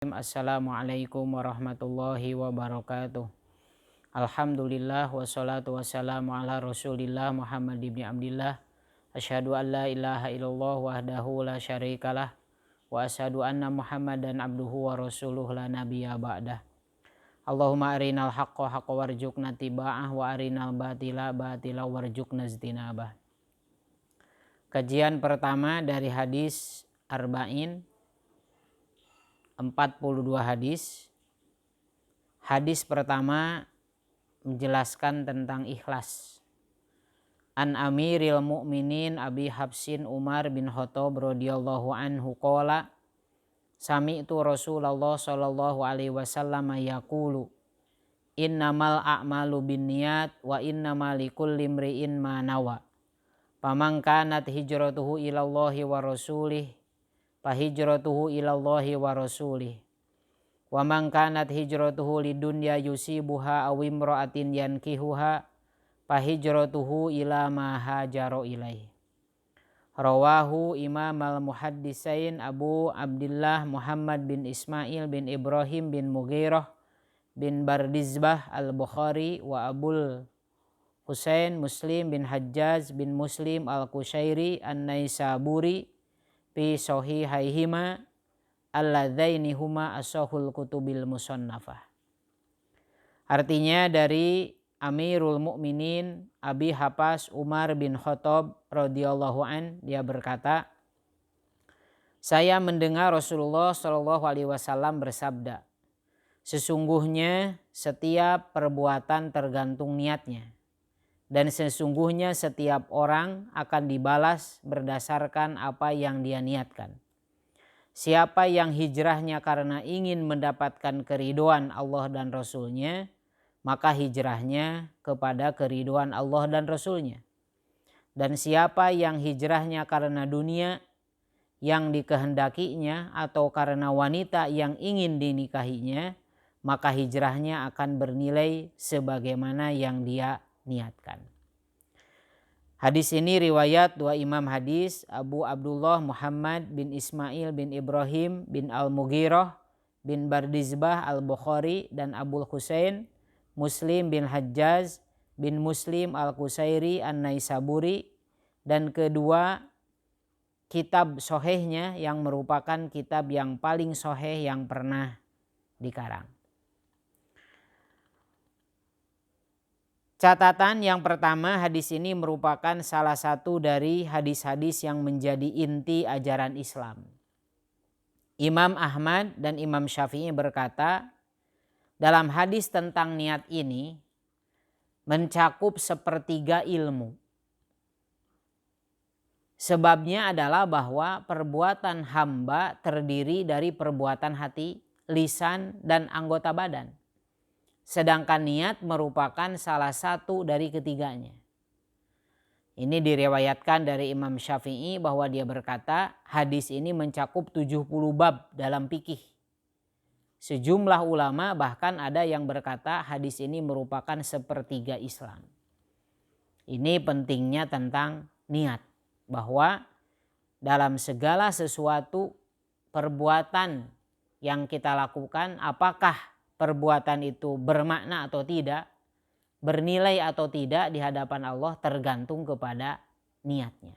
Assalamualaikum warahmatullahi wabarakatuh. Alhamdulillah wassalatu wassalamu ala rasulillah Muhammad ibn Abdillah. Asyhadu an la ilaha illallah wahdahu la syarikalah. Wa asyhadu anna Muhammadan abduhu wa rasuluh la nabiyya ba'dah. Allahumma arinal haqqa haqqa warzuqna tiba'ah wa arinal batila batila warzuqna ijtinabah. Kajian pertama dari hadis Arba'in, 42 hadis. Hadis pertama menjelaskan tentang ikhlas. An Amiril Mu'minin Abi Habsin Umar bin Khattab radhiyallahu anhu qala sami'tu Rasulullah sallallahu alaihi wasallam yaqulu innamal a'malu binniyat wa innamal likulli imri'in ma nawa. Faman kanat hijratuhu ilallahi wa rasulih fahijratuhu ilallahi wa rasulih. Wa man kanat hijratuhu lidunya yusibuha aw imra'atin yankihuha fahijratuhu ila ma hajara ilaih. Rawahu Imam al-Muhaddisain Abu Abdullah Muhammad bin Ismail bin Ibrahim bin Mughirah bin Bardizbah al-Bukhari wa Abul Husain Muslim bin Hajjaj bin Muslim al-Qushairi an-Naisaburi fi sahihaihima alladzaini huma ashahul kutubil musannafah. Artinya dari Amirul Mukminin Abi Habs Umar bin Khattab radhiyallahu an, dia berkata, saya mendengar Rasulullah shallallahu alaihi wasallam bersabda, sesungguhnya setiap perbuatan tergantung niatnya. Dan sesungguhnya setiap orang akan dibalas berdasarkan apa yang dia niatkan. Siapa yang hijrahnya karena ingin mendapatkan keridhaan Allah dan Rasulnya, maka hijrahnya kepada keridhaan Allah dan Rasulnya. Dan siapa yang hijrahnya karena dunia yang dikehendakinya atau karena wanita yang ingin dinikahinya, maka hijrahnya akan bernilai sebagaimana yang dia niatkan. Hadis ini riwayat dua imam hadis, Abu Abdullah Muhammad bin Ismail bin Ibrahim bin Al-Mughirah bin Bardizbah Al-Bukhari dan Abul Husain Muslim bin Hajjaj bin Muslim Al-Qusairi An-Naisaburi, dan kedua kitab sohehnya yang merupakan kitab yang paling soheh yang pernah dikarang. Catatan yang pertama, hadis ini merupakan salah satu dari hadis-hadis yang menjadi inti ajaran Islam. Imam Ahmad dan Imam Syafi'i berkata, dalam hadis tentang niat ini mencakup sepertiga ilmu. Sebabnya adalah bahwa perbuatan hamba terdiri dari perbuatan hati, lisan, dan anggota badan. Sedangkan niat merupakan salah satu dari ketiganya. Ini diriwayatkan dari Imam Syafi'i bahwa dia berkata hadis ini mencakup 70 bab dalam fikih. Sejumlah ulama bahkan ada yang berkata hadis ini merupakan sepertiga Islam. Ini pentingnya tentang niat. Bahwa dalam segala sesuatu perbuatan yang kita lakukan, apakah perbuatan itu bermakna atau tidak, bernilai atau tidak di hadapan Allah tergantung kepada niatnya.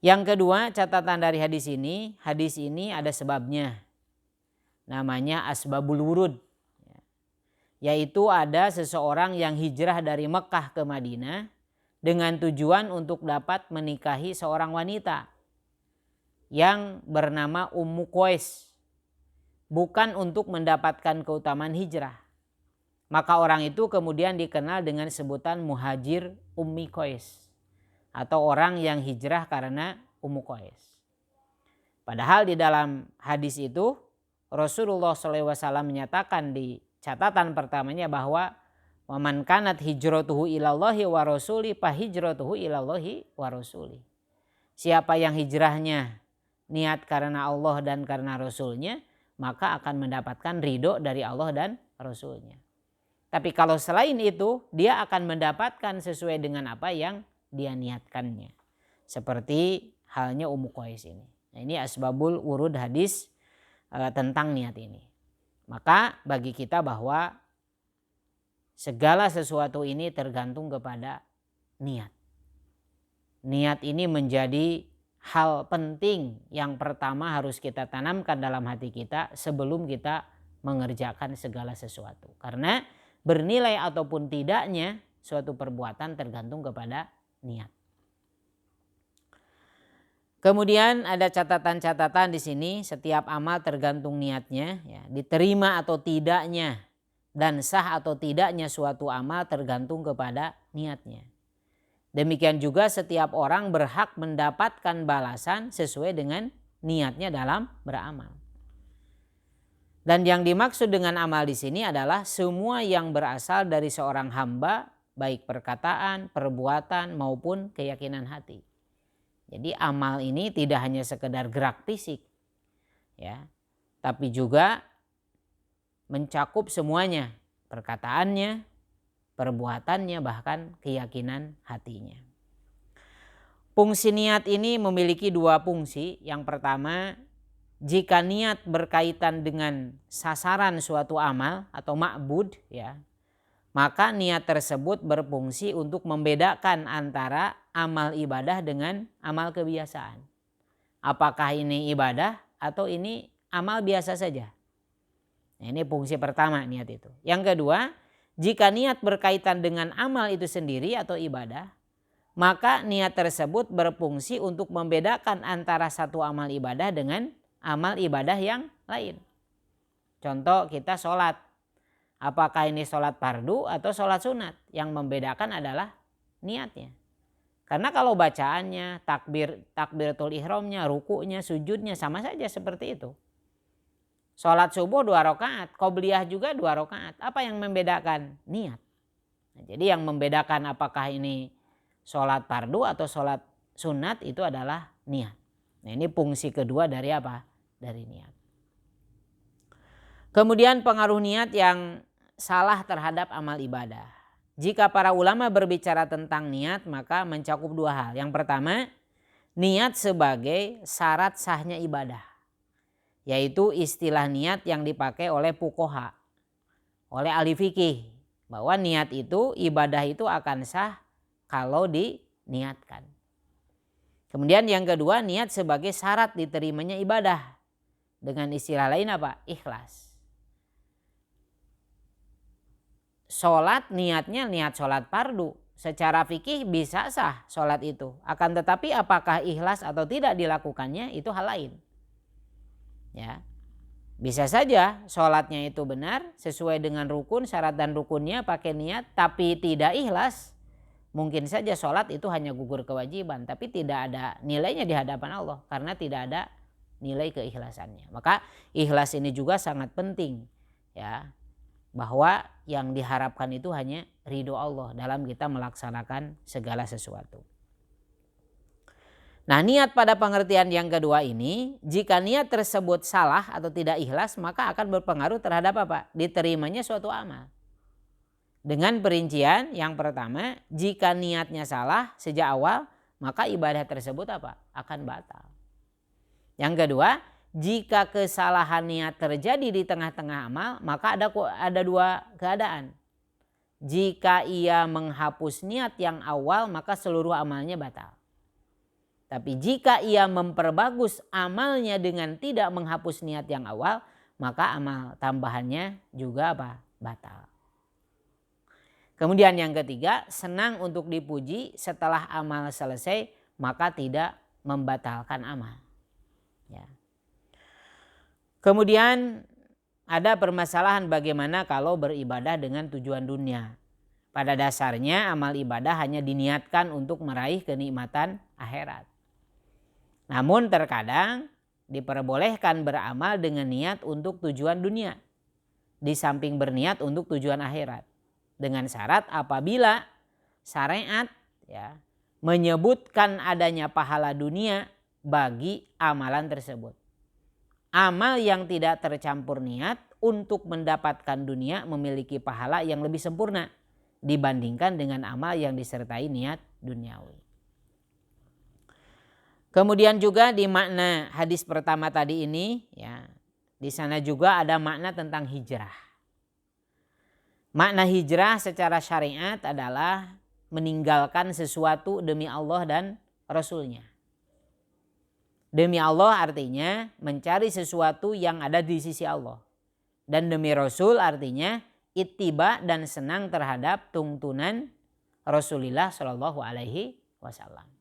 Yang kedua, catatan dari hadis ini ada sebabnya. Namanya asbabul wurud. Yaitu ada seseorang yang hijrah dari Mekah ke Madinah dengan tujuan untuk dapat menikahi seorang wanita yang bernama Ummu Qais. Bukan untuk mendapatkan keutamaan hijrah. Maka orang itu kemudian dikenal dengan sebutan muhajir Ummi Qais. Atau orang yang hijrah karena Ummu Qais. Padahal di dalam hadis itu Rasulullah SAW menyatakan di catatan pertamanya bahwa waman kanat hijratuhu ilallahi wa rasuli fa hijratuhu ilallahi wa rasuli. Siapa yang hijrahnya niat karena Allah dan karena Rasulnya, maka akan mendapatkan ridho dari Allah dan Rasulnya. Tapi kalau selain itu, dia akan mendapatkan sesuai dengan apa yang dia niatkannya. Seperti halnya Ummu Qais ini. Nah, ini asbabul wurud hadis tentang niat ini. Maka bagi kita bahwa segala sesuatu ini tergantung kepada niat. Niat ini menjadi hal penting yang pertama harus kita tanamkan dalam hati kita sebelum kita mengerjakan segala sesuatu. Karena bernilai ataupun tidaknya suatu perbuatan tergantung kepada niat. Kemudian ada catatan-catatan di sini, setiap amal tergantung niatnya, ya, diterima atau tidaknya dan sah atau tidaknya suatu amal tergantung kepada niatnya. Demikian juga setiap orang berhak mendapatkan balasan sesuai dengan niatnya dalam beramal. Dan yang dimaksud dengan amal di sini adalah semua yang berasal dari seorang hamba, baik perkataan, perbuatan maupun keyakinan hati. Jadi amal ini tidak hanya sekedar gerak fisik, ya, tapi juga mencakup semuanya, perkataannya, perbuatannya, bahkan keyakinan hatinya. Fungsi niat ini memiliki dua fungsi. Yang pertama, jika niat berkaitan dengan sasaran suatu amal atau ma'bud, ya, maka niat tersebut berfungsi untuk membedakan antara amal ibadah dengan amal kebiasaan. Apakah ini ibadah atau ini amal biasa saja? Nah, ini fungsi pertama niat itu. Yang kedua, jika niat berkaitan dengan amal itu sendiri atau ibadah, maka niat tersebut berfungsi untuk membedakan antara satu amal ibadah dengan amal ibadah yang lain. Contoh kita sholat. Apakah ini sholat fardu atau sholat sunat? Yang membedakan adalah niatnya. Karena kalau bacaannya, takbiratul ihramnya, rukunya, sujudnya sama saja seperti itu. Sholat subuh 2 rakaat, qobliyah juga 2 rakaat. Apa yang membedakan? Niat. Nah, jadi yang membedakan apakah ini sholat fardu atau sholat sunat itu adalah niat. Nah, ini fungsi kedua dari apa? Dari niat. Kemudian pengaruh niat yang salah terhadap amal ibadah. Jika para ulama berbicara tentang niat maka mencakup dua hal. Yang pertama, niat sebagai syarat sahnya ibadah. Yaitu istilah niat yang dipakai oleh fuqaha, oleh ahli fikih. Bahwa niat itu, ibadah itu akan sah kalau diniatkan. Kemudian yang kedua, niat sebagai syarat diterimanya ibadah. Dengan istilah lain apa? Ikhlas. Sholat niatnya niat sholat fardu. Secara fikih bisa sah sholat itu. Akan tetapi apakah ikhlas atau tidak dilakukannya itu hal lain. Ya, bisa saja sholatnya itu benar sesuai dengan rukun, syarat dan rukunnya pakai niat tapi tidak ikhlas. Mungkin saja sholat itu hanya gugur kewajiban tapi tidak ada nilainya di hadapan Allah karena tidak ada nilai keikhlasannya. Maka ikhlas ini juga sangat penting, ya. Bahwa yang diharapkan itu hanya ridho Allah dalam kita melaksanakan segala sesuatu. Nah, niat pada pengertian yang kedua ini, jika niat tersebut salah atau tidak ikhlas maka akan berpengaruh terhadap apa? Diterimanya suatu amal. Dengan perincian yang pertama, jika niatnya salah sejak awal maka ibadah tersebut apa? Akan batal. Yang kedua, jika kesalahan niat terjadi di tengah-tengah amal maka ada dua keadaan. Jika ia menghapus niat yang awal maka seluruh amalnya batal. Tapi jika ia memperbagus amalnya dengan tidak menghapus niat yang awal maka amal tambahannya juga apa? Batal. Kemudian yang ketiga, senang untuk dipuji setelah amal selesai maka tidak membatalkan amal. Ya. Kemudian ada permasalahan bagaimana kalau beribadah dengan tujuan dunia. Pada dasarnya amal ibadah hanya diniatkan untuk meraih kenikmatan akhirat. Namun terkadang diperbolehkan beramal dengan niat untuk tujuan dunia. Di samping berniat untuk tujuan akhirat. Dengan syarat apabila syariat, ya, menyebutkan adanya pahala dunia bagi amalan tersebut. Amal yang tidak tercampur niat untuk mendapatkan dunia memiliki pahala yang lebih sempurna dibandingkan dengan amal yang disertai niat duniawi. Kemudian juga di makna hadis pertama tadi ini, ya, Di sana juga ada makna tentang hijrah. Makna hijrah secara syariat adalah meninggalkan sesuatu demi Allah dan Rasulnya. Demi Allah artinya mencari sesuatu yang ada di sisi Allah. Dan demi Rasul artinya ittiba dan senang terhadap tuntunan Rasulullah Shallallahu Alaihi Wasallam.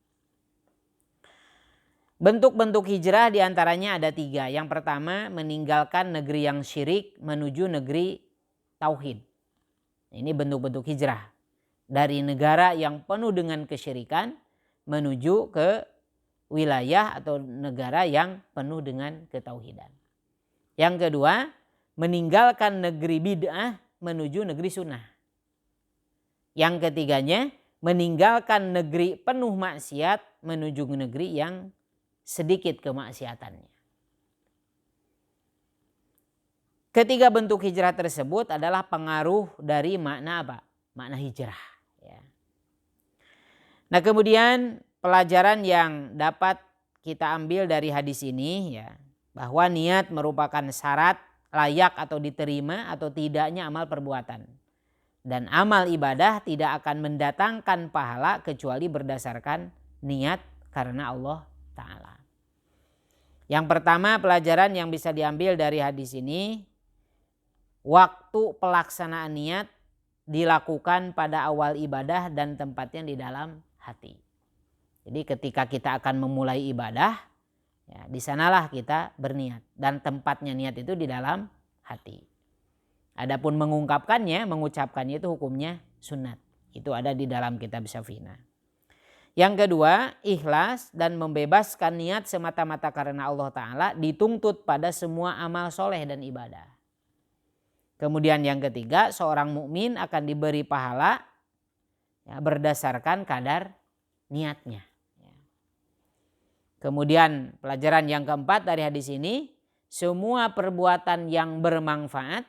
Bentuk-bentuk hijrah diantaranya ada 3. Yang pertama, meninggalkan negeri yang syirik menuju negeri tauhid. Ini bentuk-bentuk hijrah. Dari negara yang penuh dengan kesyirikan menuju ke wilayah atau negara yang penuh dengan ketauhidan. Yang kedua, meninggalkan negeri bid'ah menuju negeri sunnah. Yang ketiganya, meninggalkan negeri penuh maksiat menuju negeri yang sedikit kemaksiatannya. Ketiga bentuk hijrah tersebut adalah pengaruh dari makna apa? Makna hijrah. Ya. Nah, kemudian pelajaran yang dapat kita ambil dari hadis ini ya, bahwa niat merupakan syarat layak atau diterima atau tidaknya amal perbuatan. Dan amal ibadah tidak akan mendatangkan pahala kecuali berdasarkan niat karena Allah Ta'ala. Yang pertama, pelajaran yang bisa diambil dari hadis ini, waktu pelaksanaan niat dilakukan pada awal ibadah dan tempatnya di dalam hati. Jadi ketika kita akan memulai ibadah, ya, di sanalah kita berniat dan tempatnya niat itu di dalam hati. Adapun mengungkapkannya, mengucapkannya itu hukumnya sunat. Itu ada di dalam kitab Syafina. Yang kedua, ikhlas dan membebaskan niat semata-mata karena Allah Ta'ala dituntut pada semua amal soleh dan ibadah. Kemudian yang ketiga, seorang mukmin akan diberi pahala ya, berdasarkan kadar niatnya. Kemudian pelajaran yang keempat dari hadis ini, semua perbuatan yang bermanfaat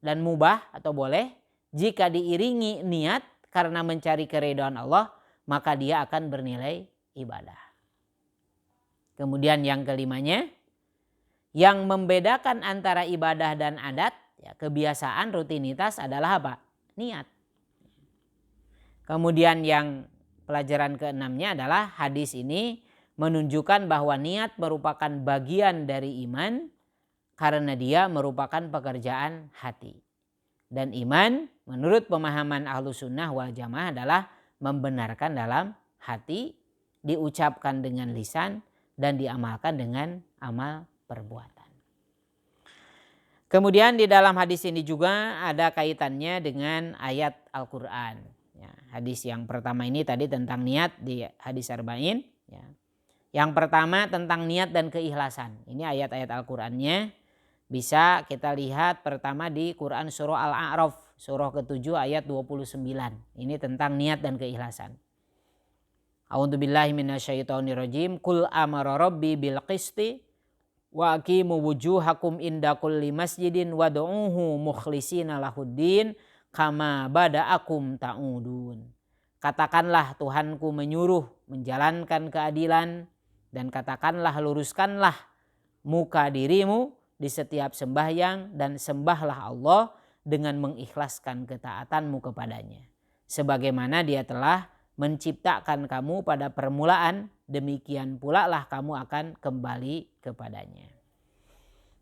dan mubah atau boleh jika diiringi niat karena mencari keridhaan Allah, maka dia akan bernilai ibadah. Kemudian yang kelimanya, yang membedakan antara ibadah dan adat, ya, kebiasaan, rutinitas adalah apa? Niat. Kemudian yang pelajaran keenamnya adalah hadis ini menunjukkan bahwa niat merupakan bagian dari iman karena dia merupakan pekerjaan hati. Dan iman menurut pemahaman Ahlus Sunnah wal Jamaah adalah membenarkan dalam hati, diucapkan dengan lisan, dan diamalkan dengan amal perbuatan. Kemudian di dalam hadis ini juga ada kaitannya dengan ayat Al-Quran. Ya, hadis yang pertama ini tadi tentang niat di hadis Arba'in. Ya. Yang pertama tentang niat dan keikhlasan. Ini ayat-ayat Al-Qurannya bisa kita lihat pertama di Quran surah Al-A'raf. Surah ke-7 ayat 29. Ini tentang niat dan keikhlasan. A'udzubillahi minasyaitonirrajim. Qul amara rabbi bil qisti wa aqimu wujuhakum inda kulli masjidin wad'uhu mukhlishina lahuddin kama bada'akum ta'udun. Katakanlah Tuhanku menyuruh menjalankan keadilan dan katakanlah luruskanlah muka dirimu di setiap sembahyang dan sembahlah Allah dengan mengikhlaskan ketaatanmu kepadanya. Sebagaimana dia telah menciptakan kamu pada permulaan, demikian pula lah kamu akan kembali kepadanya.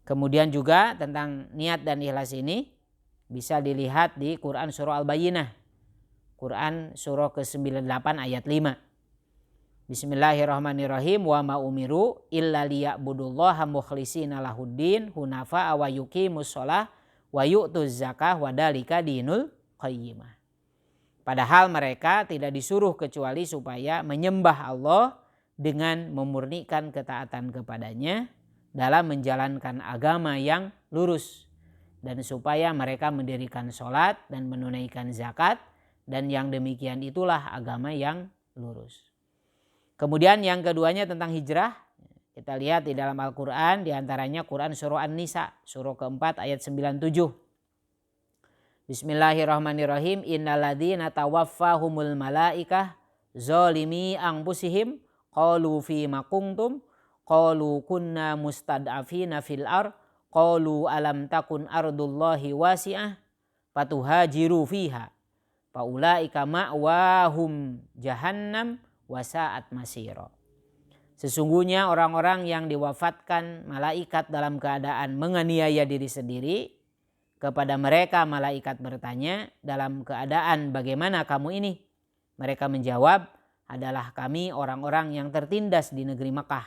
Kemudian juga tentang niat dan ikhlas ini bisa dilihat di Quran surah Al-Bayyinah. Quran surah ke-98 ayat 5. Bismillahirrahmanirrahim. Wa ma umiru illa liya'budullaha mukhlishina lahuddin hunafa wa yuqimus shalah wa yu'tuz zakah wa dalika dinul qayyimah. Padahal mereka tidak disuruh kecuali supaya menyembah Allah dengan memurnikan ketaatan kepadanya dalam menjalankan agama yang lurus dan supaya mereka mendirikan sholat dan menunaikan zakat dan yang demikian itulah agama yang lurus. Kemudian yang keduanya tentang hijrah. Kita lihat di dalam Al-Quran diantaranya Quran surah An-Nisa surah keempat ayat 97. Bismillahirrahmanirrahim. Innalladzina tawaffahumul malaikah zalimi anfusihim qalu fima kuntum qalu kunna mustad'afina fil ar qalu alam takun ardullahi wasi'ah fatuhajiru fiha faulaika ma'wahum jahannam wasa'at masira. Sesungguhnya orang-orang yang diwafatkan malaikat dalam keadaan menganiaya diri sendiri, kepada mereka malaikat bertanya, dalam keadaan bagaimana kamu ini? Mereka menjawab, adalah kami orang-orang yang tertindas di negeri Mekah.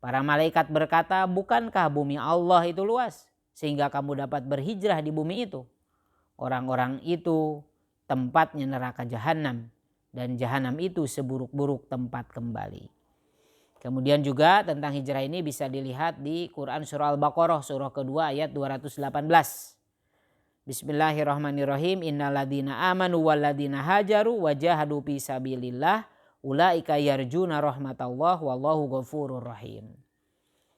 Para malaikat berkata, bukankah bumi Allah itu luas sehingga kamu dapat berhijrah di bumi itu? Orang-orang itu tempatnya neraka jahanam, dan jahanam itu seburuk-buruk tempat kembali. Kemudian juga tentang hijrah ini bisa dilihat di Quran surah Al-Baqarah surah kedua ayat 218. Bismillahirrahmanirrahim. Innalladzina amanu walladzina hajaru wajahadu fi sabilillah ulaika yarjuna rahmatallah wallahu ghafurur rahim.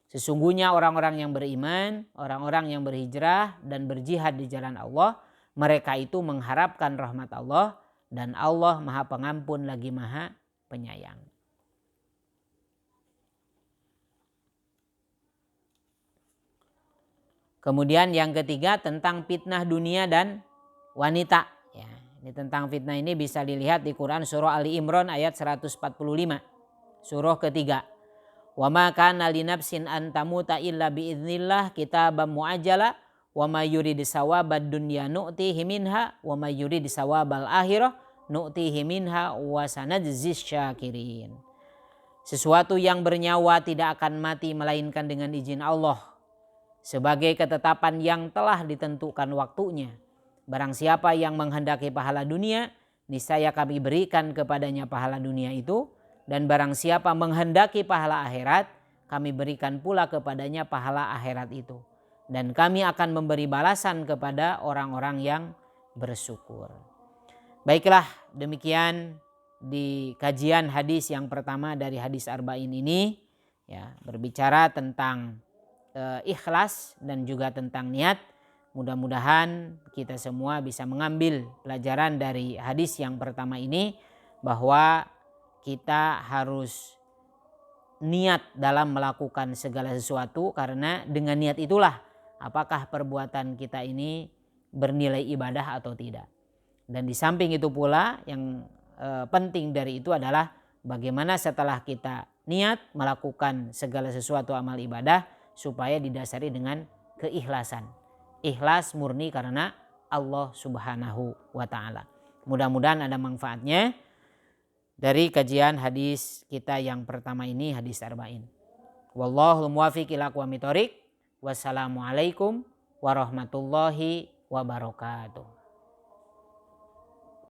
Sesungguhnya orang-orang yang beriman, orang-orang yang berhijrah dan berjihad di jalan Allah, mereka itu mengharapkan rahmat Allah, dan Allah Maha Pengampun lagi Maha Penyayang. Kemudian yang ketiga tentang fitnah dunia dan wanita. Ya, ini tentang fitnah ini bisa dilihat di Quran surah Ali Imran ayat 145. Surah ketiga. Wa ma kana linafsin an tamuta illa biiznillah kitaban muajjala wa may yurid sawabad dunya nu'tihi minha wa may yurid sawabal akhirah nu'tihi minha wa sanajzis syakirin. Sesuatu yang bernyawa tidak akan mati melainkan dengan izin Allah, sebagai ketetapan yang telah ditentukan waktunya. Barang siapa yang menghendaki pahala dunia, niscaya kami berikan kepadanya pahala dunia itu. Dan barang siapa menghendaki pahala akhirat, kami berikan pula kepadanya pahala akhirat itu. Dan kami akan memberi balasan kepada orang-orang yang bersyukur. Baiklah, demikian di kajian hadis yang pertama dari hadis Arba'in ini, ya, berbicara tentang ikhlas dan juga tentang niat. Mudah-mudahan kita semua bisa mengambil pelajaran dari hadis yang pertama ini, bahwa kita harus niat dalam melakukan segala sesuatu, karena dengan niat itulah apakah perbuatan kita ini bernilai ibadah atau tidak. Dan di samping itu pula yang penting dari itu adalah bagaimana setelah kita niat melakukan segala sesuatu amal ibadah supaya didasari dengan keikhlasan. Ikhlas murni karena Allah Subhanahu wa taala. Mudah-mudahan ada manfaatnya dari kajian hadis kita yang pertama ini, hadis Arba'in. Wallahul muwaffiq ila aqwamit thoriq. Wassalamualaikum warahmatullahi wabarakatuh.